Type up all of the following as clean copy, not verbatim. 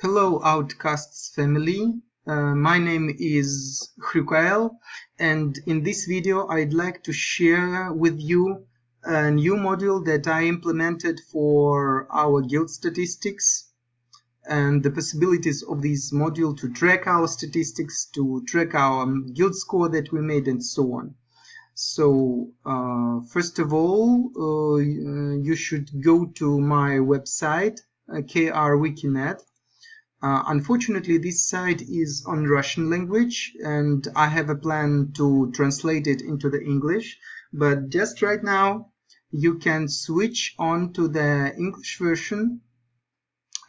Hello Outcasts family, my name is Hrykael, and in this video I'd like to share with you a new module that I implemented for our guild statistics and the possibilities of this module to track our statistics, to track our guild score that we made, and so on. So first of all, you should go to my website, krwikinet. Unfortunately, this site is on Russian language, and I have a plan to translate it into the English. But just right now, you can switch on to the English version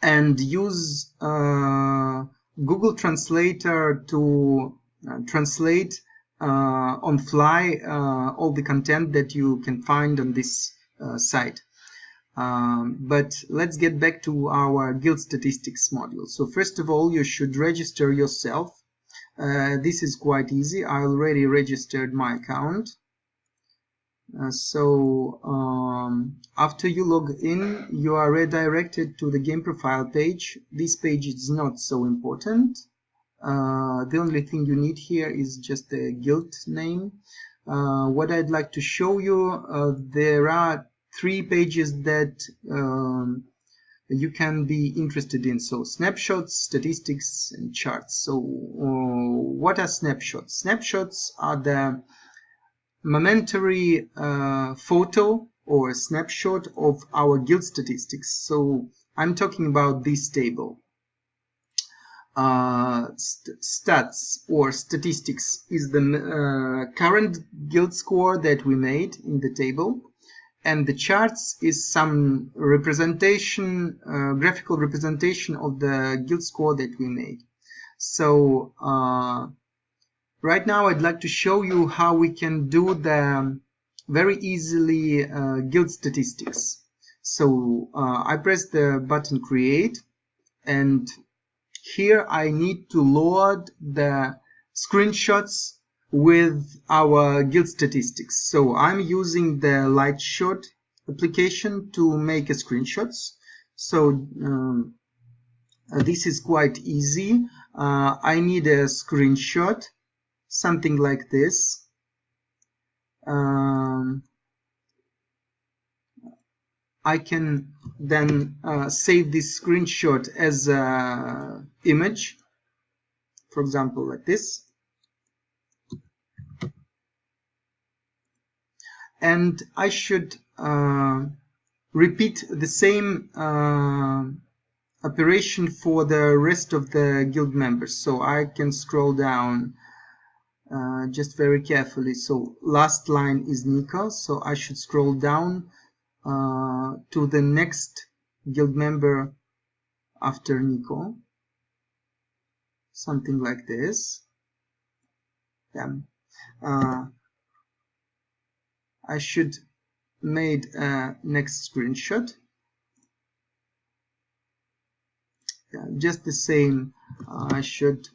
and use Google Translator to translate on fly all the content that you can find on this site. But let's get back to our guild statistics module. So first of all, you should register yourself. This is quite easy. I already registered my account. After you log in, you are redirected to the game profile page. This page is not so important. The only thing you need here is just the guild name. What I'd like to show you, there are 3 pages that you can be interested in. So snapshots, statistics, and charts. So what are snapshots? Snapshots are the momentary photo or snapshot of our guild statistics. So I'm talking about this table. Stats or statistics is the current guild score that we made in the table, and the charts is some representation, graphical representation of the guild score that we made. So right now I'd like to show you how we can do the very easily guild statistics. So I press the button create, and here I need to load the screenshots with our guild statistics. So I'm using the Lightshot application to make screenshots. So this is quite easy. I need a screenshot, something like this. I can then save this screenshot as an image, for example, like this. And I should repeat the same operation for the rest of the guild members. So I can scroll down just very carefully. So last line is Nico, so I should scroll down to the next guild member after Nico, something like this. Then I should made a next screenshot. Just the same, I should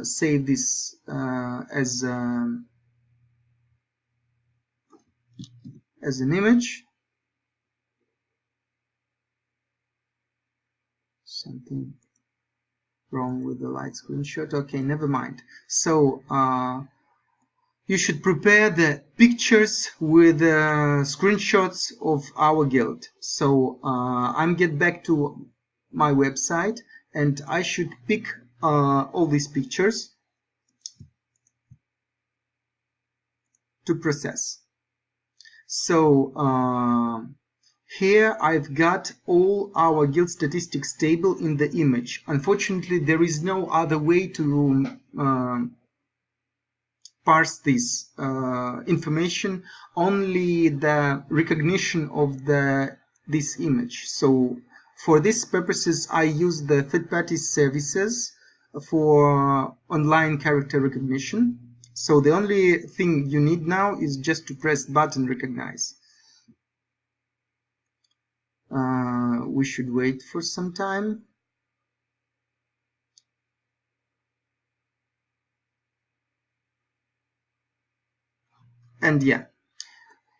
save this as an image. Something wrong with the light screenshot. Okay, never mind. So you should prepare the pictures with screenshots of our guild. So I'm get back to my website, and I should pick all these pictures to process. So here I've got all our guild statistics table in the image. Unfortunately, there is no other way to parse this information, only the recognition of this image. So for these purposes, I use the third-party services for online character recognition. So the only thing you need now is just to press button recognize. We should wait for some time. And yeah,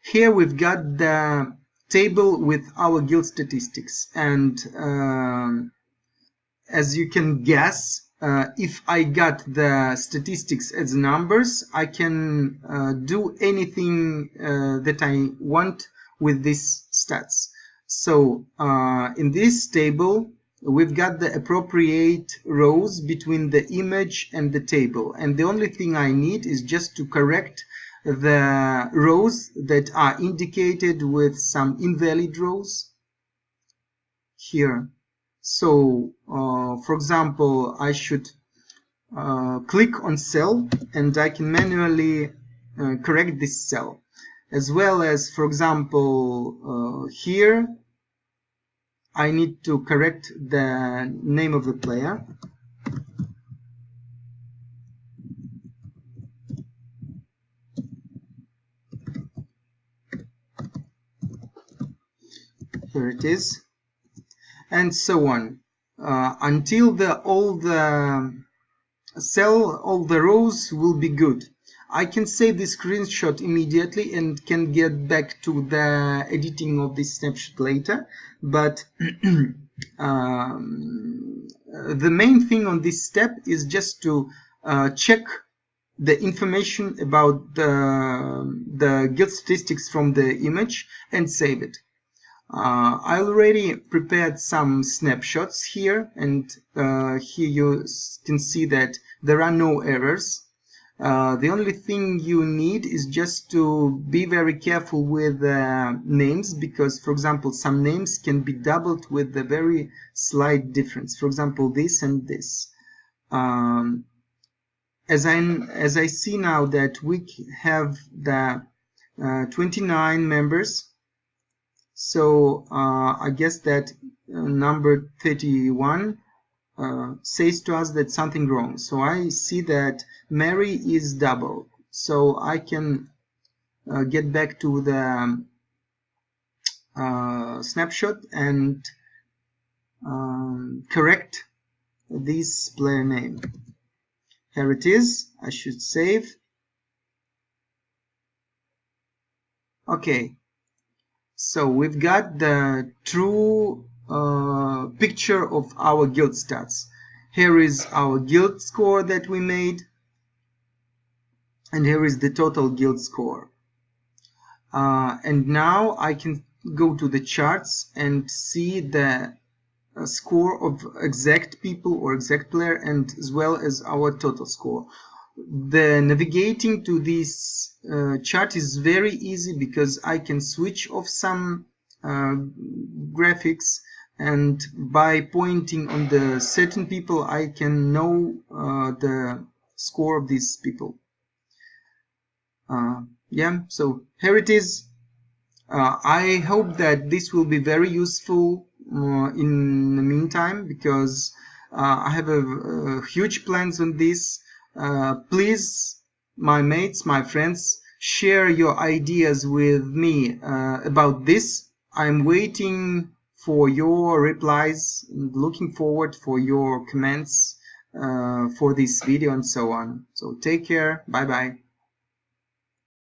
here we've got the table with our guild statistics, and as you can guess, if I got the statistics as numbers, I can do anything that I want with these stats. So in this table, we've got the appropriate rows between the image and the table, and the only thing I need is just to correct the rows that are indicated with some invalid rows here. So for example, I should click on cell and I can manually correct this cell, as well as, for example, here I need to correct the name of the player. Here it is, and so on, until all the rows will be good. I can save this screenshot immediately and can get back to the editing of this snapshot later, but the main thing on this step is just to check the information about the guild statistics from the image and save it. I already prepared some snapshots here, and here you can see that there are no errors. The only thing you need is just to be very careful with names, because, for example, some names can be doubled with a very slight difference. For example, this and this. As I see now that we have the 29 members, so I guess that number 31 says to us that something wrong. So I see that Mary is double. So I can get back to the snapshot and correct this player name. Here it is. I should save. Okay. So we've got the true picture of our guild stats. Here is our guild score that we made, and here is the total guild score. And now I can go to the charts and see the score of exact people or exact player, and as well as our total score. The navigating to this chart is very easy, because I can switch off some graphics, and by pointing on the certain people I can know the score of these people. Yeah, so here it is. I hope that this will be very useful in the meantime, because I have a huge plans on this. Please, my mates, my friends, share your ideas with me about this. I'm waiting for your replies and looking forward for your comments for this video and so on. So take care. Bye bye.